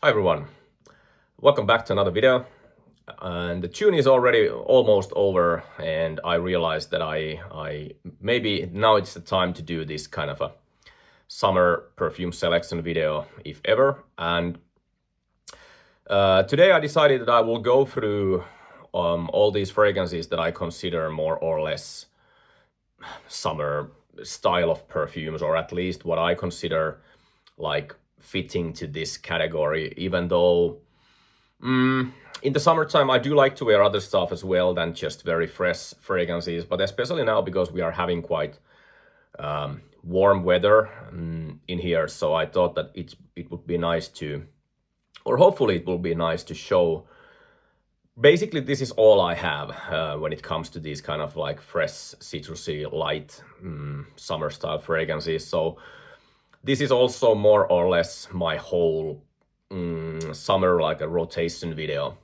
Hi everyone, welcome back to another video. And the tune is already almost over, and I realized that I maybe now it's the time to do this kind of a summer perfume selection video, if ever. And today I decided that I will go through all these fragrances that I consider more or less summer style of perfumes, or at least what I consider like fitting to this category, even though in the summertime I do like to wear other stuff as well than just very fresh fragrances, but especially now because we are having quite warm weather in here, so I thought that it would be nice to, or hopefully it will be nice to show. Basically, this is all I have when it comes to these kind of like fresh, citrusy, light summer style fragrances. So this is also more or less my whole summer like a rotation video.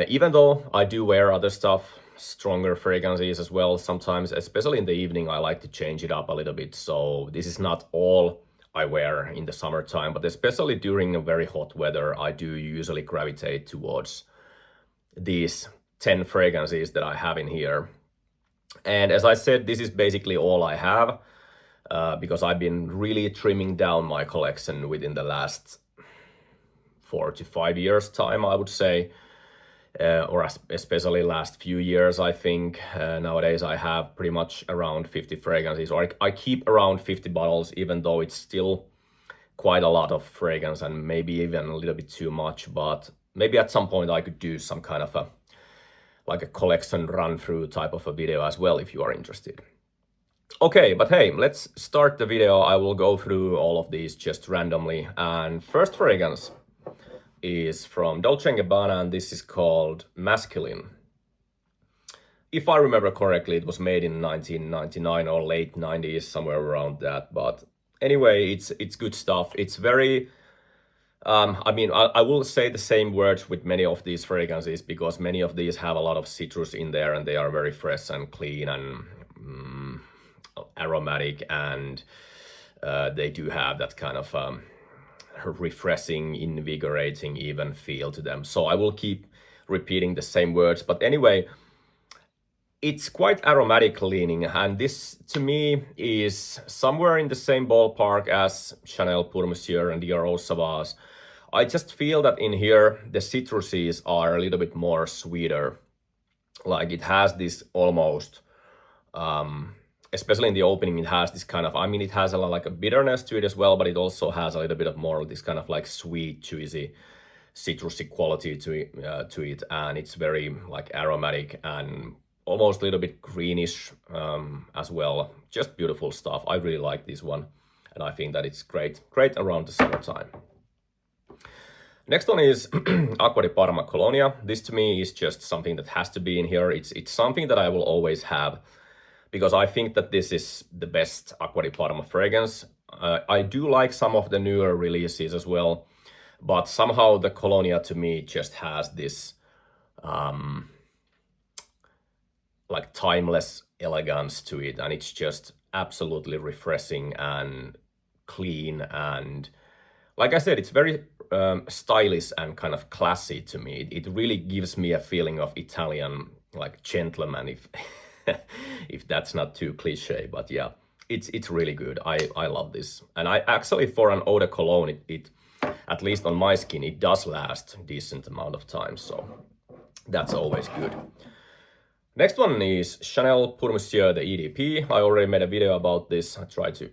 Even though I do wear other stuff, stronger fragrances as well sometimes, especially in the evening, I like to change it up a little bit. So this is not all I wear in the summertime, but especially during a very hot weather, I do usually gravitate towards these 10 fragrances that I have in here. And as I said, this is basically all I have because I've been really trimming down my collection within the last 4 to 5 years time, I would say. Or especially last few years, I think. Nowadays I have pretty much around 50 fragrances, or I keep around 50 bottles, even though it's still quite a lot of fragrance and maybe even a little bit too much. But maybe at some point I could do some kind of a collection run through type of a video as well, if you are interested. Okay, but hey, let's start the video. I will go through all of these just randomly. And first fragrance is from Dolce & Gabbana, and this is called Masculine. If I remember correctly, it was made in 1999 or late 90s, somewhere around that. But anyway, it's good stuff. It's very, I will say the same words with many of these fragrances, because many of these have a lot of citrus in there, and they are very fresh and clean and aromatic, and they do have that kind of refreshing, invigorating even feel to them. So I will keep repeating the same words, but anyway, it's quite aromatic leaning, and this to me is somewhere in the same ballpark as Chanel Pour Monsieur and Dior Eau Sauvage. I just feel that in here the citruses are a little bit more sweeter. Like it has this almost especially in the opening, it has this kind of, it has a lot like a bitterness to it as well, but it also has a little bit of more of this kind of like sweet, juicy, citrusy quality to it, and it's very like aromatic and almost a little bit greenish as well. Just beautiful stuff. I really like this one, and I think that it's great around the summertime. Next one is Acqua di Parma Colonia. This to me is just something that has to be in here. It's something that I will always have, because I think that this is the best Acqua di Parma fragrance. I do like some of the newer releases as well, but somehow the Colonia to me just has this like timeless elegance to it, and it's just absolutely refreshing and clean, and like I said, it's very stylish and kind of classy to me. It really gives me a feeling of Italian like gentleman, if that's not too cliche, but yeah, it's really good. I love this, and I actually, for an eau de cologne, it at least on my skin, it does last a decent amount of time, so that's always good. Next one is Chanel Pour Monsieur, the EDP. I already made a video about this. I try to,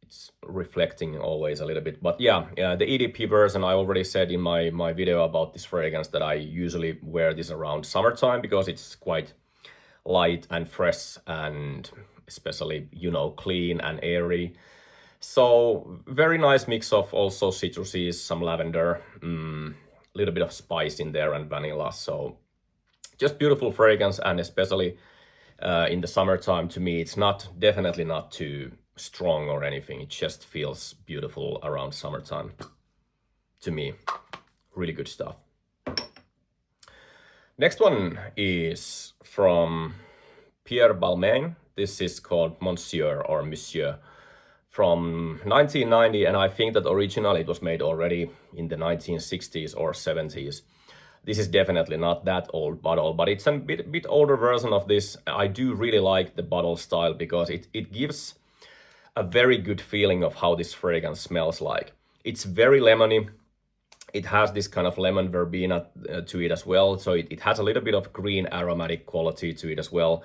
it's reflecting always a little bit, but yeah, the EDP version, I already said in my video about this fragrance that I usually wear this around summertime because it's quite light and fresh, and especially, clean and airy. So very nice mix of also citruses, some lavender, little bit of spice in there, and vanilla. So just beautiful fragrance, and especially in the summertime, to me, it's definitely not too strong or anything. It just feels beautiful around summertime to me. Really good stuff. Next one is from Pierre Balmain. This is called Monsieur or Monsieur from 1990, and I think that originally it was made already in the 1960s or 70s. This is definitely not that old bottle, but it's a bit older version of this. I do really like the bottle style because it gives a very good feeling of how this fragrance smells like. It's very lemony. It has this kind of lemon verbena to it as well, so it has a little bit of green aromatic quality to it as well.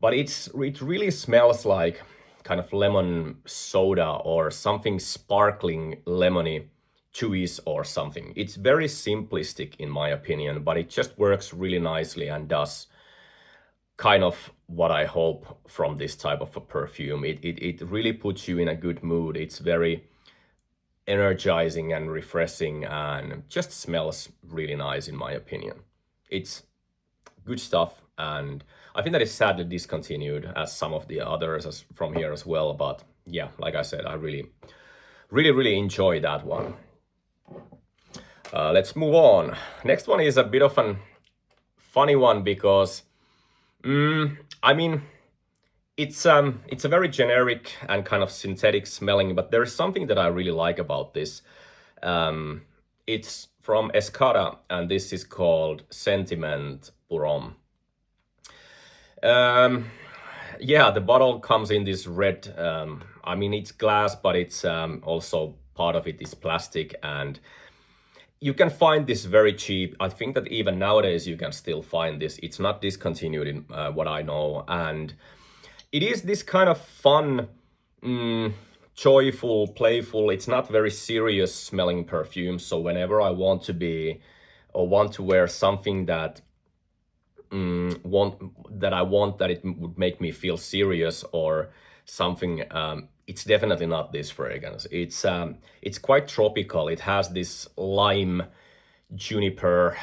But it really smells like kind of lemon soda or something sparkling lemony chewies or something. It's very simplistic in my opinion, but it just works really nicely and does kind of what I hope from this type of a perfume. It really puts you in a good mood. It's very energizing and refreshing and just smells really nice in my opinion. It's good stuff, and I think that it's sadly discontinued as some of the others from here as well. But yeah, like I said, I really enjoy that one. Let's move on. Next one is a bit of a funny one because, I mean, it's a very generic and kind of synthetic smelling, but there's something that I really like about this. It's from Escada, and this is called Sentiment pour Homme. Yeah, the bottle comes in this red, I mean, it's glass, but it's also part of it is plastic, and you can find this very cheap. I think that even nowadays you can still find this. It's not discontinued in what I know, and it is this kind of fun, joyful, playful. It's not very serious smelling perfume. So whenever I want to be or want to wear something that I want that it would make me feel serious or something, it's definitely not this fragrance. It's quite tropical. It has this lime, juniper,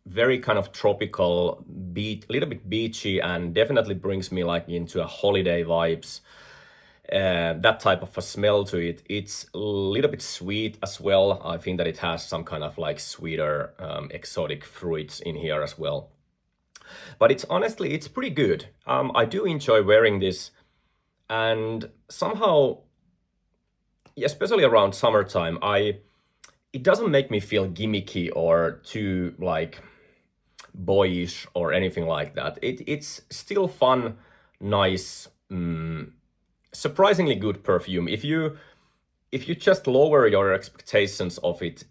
very kind of tropical beat, a little bit beachy, and definitely brings me like into a holiday vibes. That type of a smell to it. It's a little bit sweet as well. I think that it has some kind of like sweeter exotic fruits in here as well. But it's honestly, it's pretty good. I do enjoy wearing this, and somehow, especially around summertime, it doesn't make me feel gimmicky or too like boyish or anything like that. It's still fun, nice, surprisingly good perfume. If you just lower your expectations of it,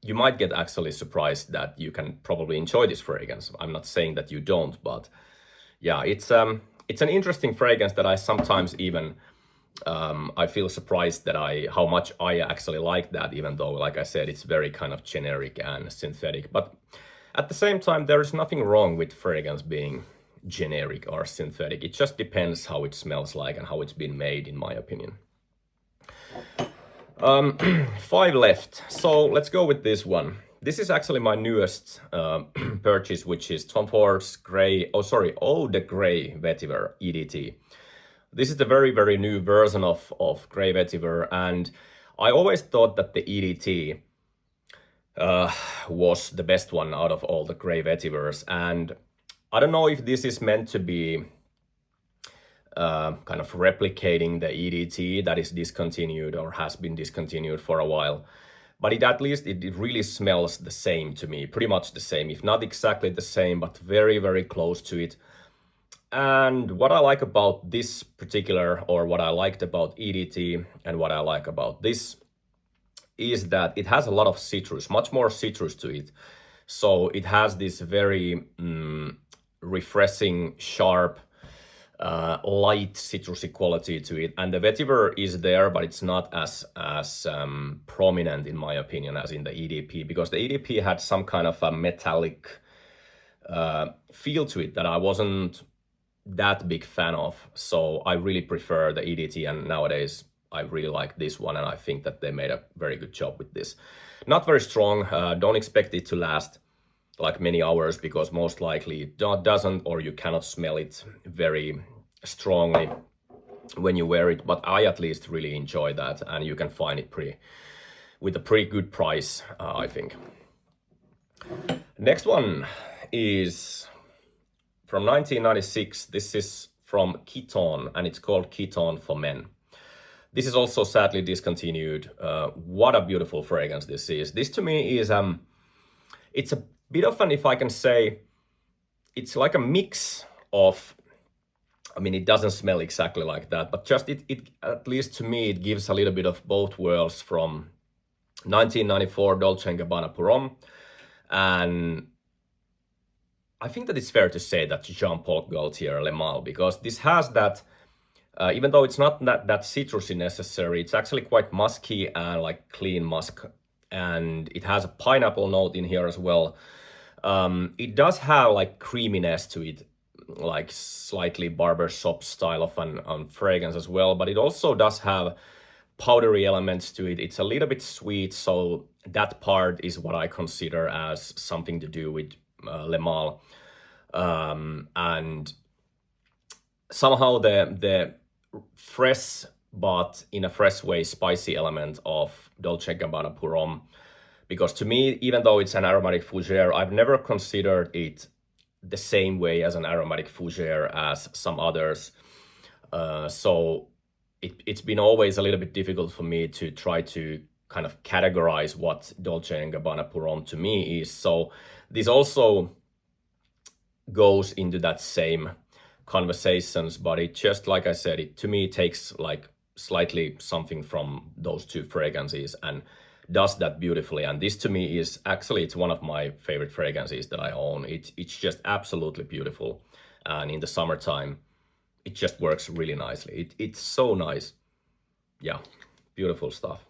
you might get actually surprised that you can probably enjoy this fragrance. I'm not saying that you don't, but yeah, it's an interesting fragrance that I sometimes even I feel surprised that how much I actually like that, even though, like I said, it's very kind of generic and synthetic. But at the same time, there is nothing wrong with fragrance being generic or synthetic. It just depends how it smells like and how it's been made, in my opinion. 5 left. So let's go with this one. This is actually my newest purchase, which is Tom Ford's Eau de Grey Vetiver EDT. This is the very new version of Grey Vetiver, and I always thought that the EDT was the best one out of all the Grey Vetivers, and I don't know if this is meant to be kind of replicating the EDT that is discontinued or has been discontinued for a while. But it really smells the same to me, pretty much the same, if not exactly the same, but very close to it. And what I like about this particular, or what I liked about EDT and what I like about this, is that it has a lot of citrus, much more citrus to it. So it has this very refreshing, sharp, light citrusy quality to it, and the vetiver is there, but it's not as prominent in my opinion as in the EDP, because the EDP had some kind of a metallic feel to it that I wasn't that big fan of. So I really prefer the EDT, and nowadays I really like this one, and I think that they made a very good job with this. Not very strong. Don't expect it to last like many hours, because most likely it doesn't, or you cannot smell it very strongly when you wear it. But I at least really enjoy that, and you can find it with a pretty good price, I think. Next one is from 1996. This is from Kiton, and it's called Kiton for Men. This is also sadly discontinued. What a beautiful fragrance this is. This to me is it's a bit of an, if I can say, it's like a mix of, I mean, it doesn't smell exactly like that, but just it at least to me, it gives a little bit of both worlds from 1994 Dolce & Gabbana Pour Homme, and I think that it's fair to say that Jean-Paul Gaultier Le Mal, because this has that, even though it's not that citrusy necessary, it's actually quite musky and like clean musk, and it has a pineapple note in here as well. It does have like creaminess to it, like slightly barbershop style of an fragrance as well, but it also does have powdery elements to it. It's a little bit sweet, so that part is what I consider as something to do with Le Mal. And somehow the fresh, but in a fresh way, spicy element of Dolce & Gabbana Pour Homme, because to me, even though it's an aromatic fougere, I've never considered it the same way as an aromatic fougere as some others. So it's been always a little bit difficult for me to try to kind of categorize what Dolce & Gabbana Pour Homme to me is. So this also goes into that same conversations, but it just, like I said, it to me takes like slightly something from those two fragrances and does that beautifully. And this to me is actually, it's one of my favorite fragrances that I own. It's just absolutely beautiful, and in the summertime it just works really nicely. It's so nice. Yeah, beautiful stuff.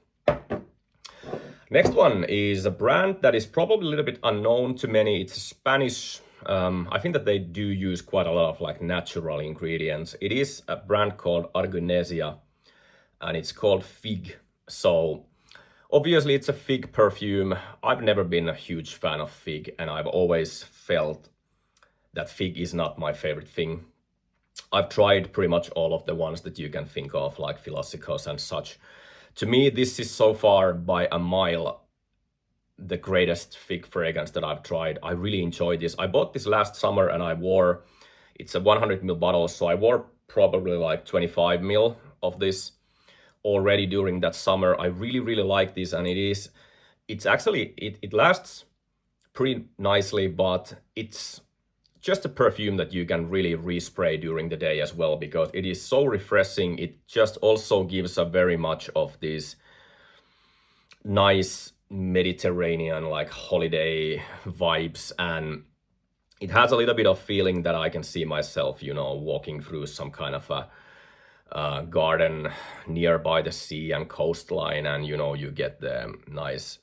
Next one is a brand that is probably a little bit unknown to many. It's Spanish. I think that they do use quite a lot of like natural ingredients. It is a brand called Arquinesia, and it's called Fig. So obviously it's a fig perfume. I've never been a huge fan of fig, and I've always felt that fig is not my favorite thing. I've tried pretty much all of the ones that you can think of, like Philoxikos and such. To me, this is so far by a mile the greatest fig fragrance that I've tried. I really enjoy this. I bought this last summer and I wore, it's a 100 ml bottle, so I wore probably like 25 ml of this already during that summer. I really like this, and it's actually, it lasts pretty nicely, but it's just a perfume that you can really respray during the day as well, because it is so refreshing. It just also gives a very much of these nice Mediterranean like holiday vibes, and it has a little bit of feeling that I can see myself, you know, walking through some kind of a garden nearby the sea and coastline, and you know, you get the nice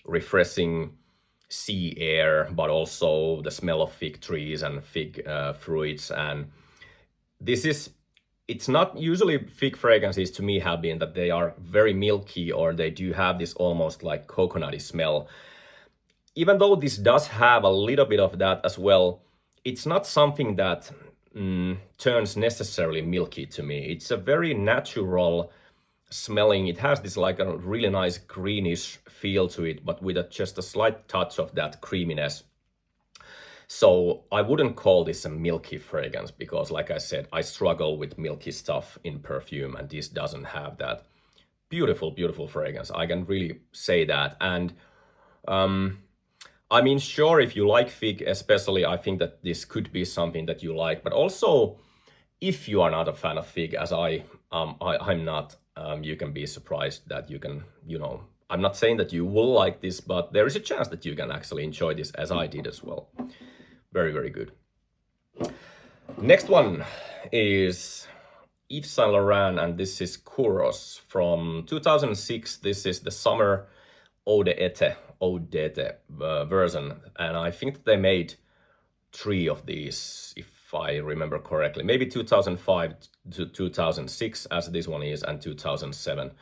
refreshing sea air, but also the smell of fig trees and fig fruits. And this is, it's not usually fig fragrances to me have been that they are very milky, or they do have this almost like coconutty smell. Even though this does have a little bit of that as well, it's not something that turns necessarily milky to me. It's a very natural smelling. It has this like a really nice greenish feel to it, but with just a slight touch of that creaminess. So I wouldn't call this a milky fragrance, because like I said, I struggle with milky stuff in perfume, and this doesn't have that. Beautiful fragrance, I can really say that. And I mean, sure, if you like fig especially, I think that this could be something that you like. But also, if you are not a fan of fig, as I'm not, you can be surprised that you can, you know, I'm not saying that you will like this, but there is a chance that you can actually enjoy this as I did as well. Very good. Next one is Yves Saint Laurent, and this is Kouros from 2006. This is the summer Eau'd version, and I think that they made 3 of these, if I remember correctly. Maybe 2005 to 2006, as this one is, and 2007.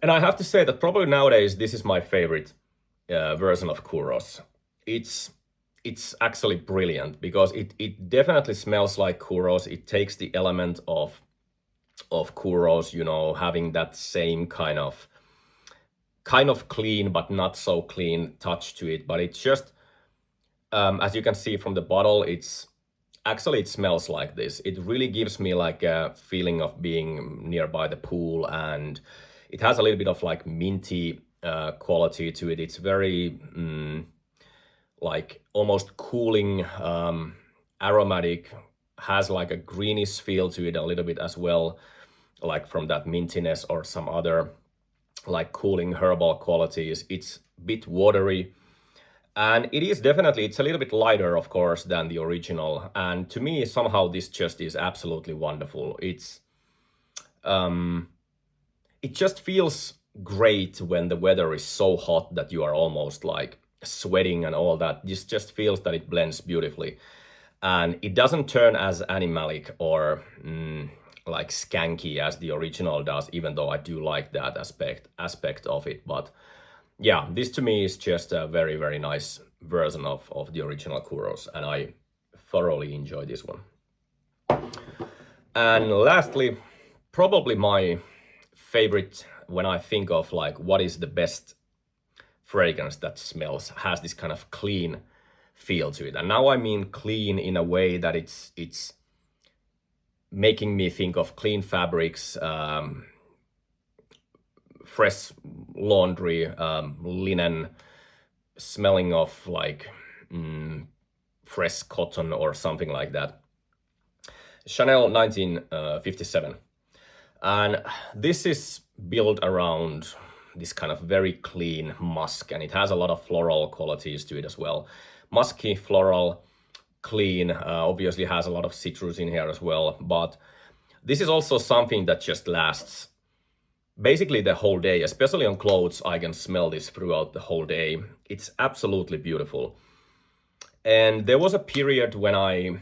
And I have to say that probably nowadays this is my favorite version of Kouros. It's actually brilliant, because it definitely smells like Kouros. It takes the element of Kouros, you know, having that same kind of clean but not so clean touch to it. But it's just, as you can see from the bottle, it's actually it smells like this. It really gives me like a feeling of being nearby the pool, and it has a little bit of like minty quality to it. It's very like almost cooling, aromatic, has like a greenish feel to it a little bit as well, like from that mintiness or some other like cooling herbal qualities. It's a bit watery, and it is definitely, it's a little bit lighter, of course, than the original. And to me, somehow this just is absolutely wonderful. It just feels great when the weather is so hot that you are almost like sweating and all that. This just feels that it blends beautifully. And it doesn't turn as animalic or like skanky as the original does, even though I do like that aspect of it. But yeah, this to me is just a very, very nice version of the original Kouros, and I thoroughly enjoy this one. And lastly, probably my favorite when I think of like what is the best fragrance that has this kind of clean feel to it. And now I mean clean in a way that it's making me think of clean fabrics, fresh laundry, linen, smelling of like fresh cotton or something like that. Chanel 1957. And this is built around this kind of very clean musk, and it has a lot of floral qualities to it as well. Musky, floral, clean, obviously has a lot of citrus in here as well, but this is also something that just lasts basically the whole day. Especially on clothes, I can smell this throughout the whole day. It's absolutely beautiful. And there was a period when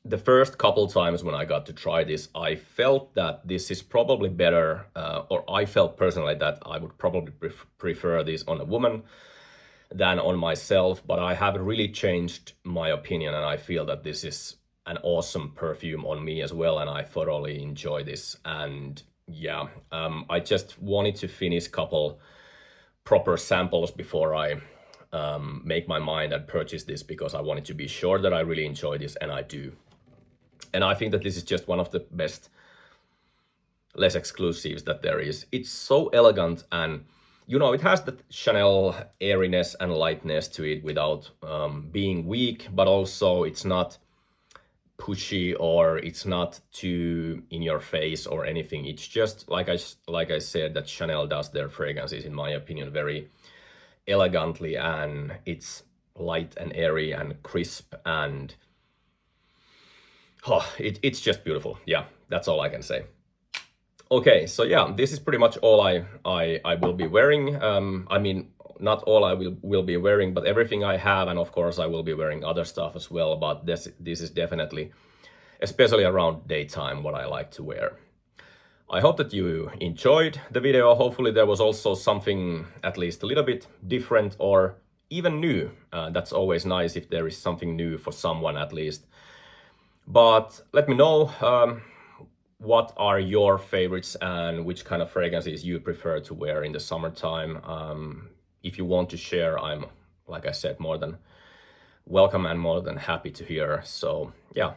the first couple times when I got to try this, I felt that this is probably better, or I felt personally that I would probably prefer this on a woman than on myself, but I have really changed my opinion, and I feel that this is an awesome perfume on me as well, and I thoroughly enjoy this. And yeah, I just wanted to finish a couple proper samples before I make my mind and purchase this, because I wanted to be sure that I really enjoy this, and I do. And I think that this is just one of the best less exclusives that there is. It's so elegant, and you know, it has that Chanel airiness and lightness to it without being weak, but also it's not pushy or it's not too in your face or anything. It's just like I said, that Chanel does their fragrances, in my opinion, very elegantly, and it's light and airy and crisp, and it's just beautiful. Yeah, that's all I can say. Okay, so yeah, this is pretty much all I will be wearing. I mean, not all I will be wearing, but everything I have, and of course I will be wearing other stuff as well, but this is definitely, especially around daytime, what I like to wear. I hope that you enjoyed the video. Hopefully there was also something at least a little bit different or even new. That's always nice if there is something new for someone at least. But let me know what are your favorites and which kind of fragrances you prefer to wear in the summertime. If you want to share, I'm, like I said, more than welcome and more than happy to hear. So yeah,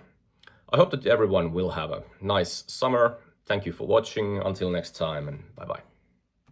I hope that everyone will have a nice summer. Thank you for watching. Until next time, and bye-bye.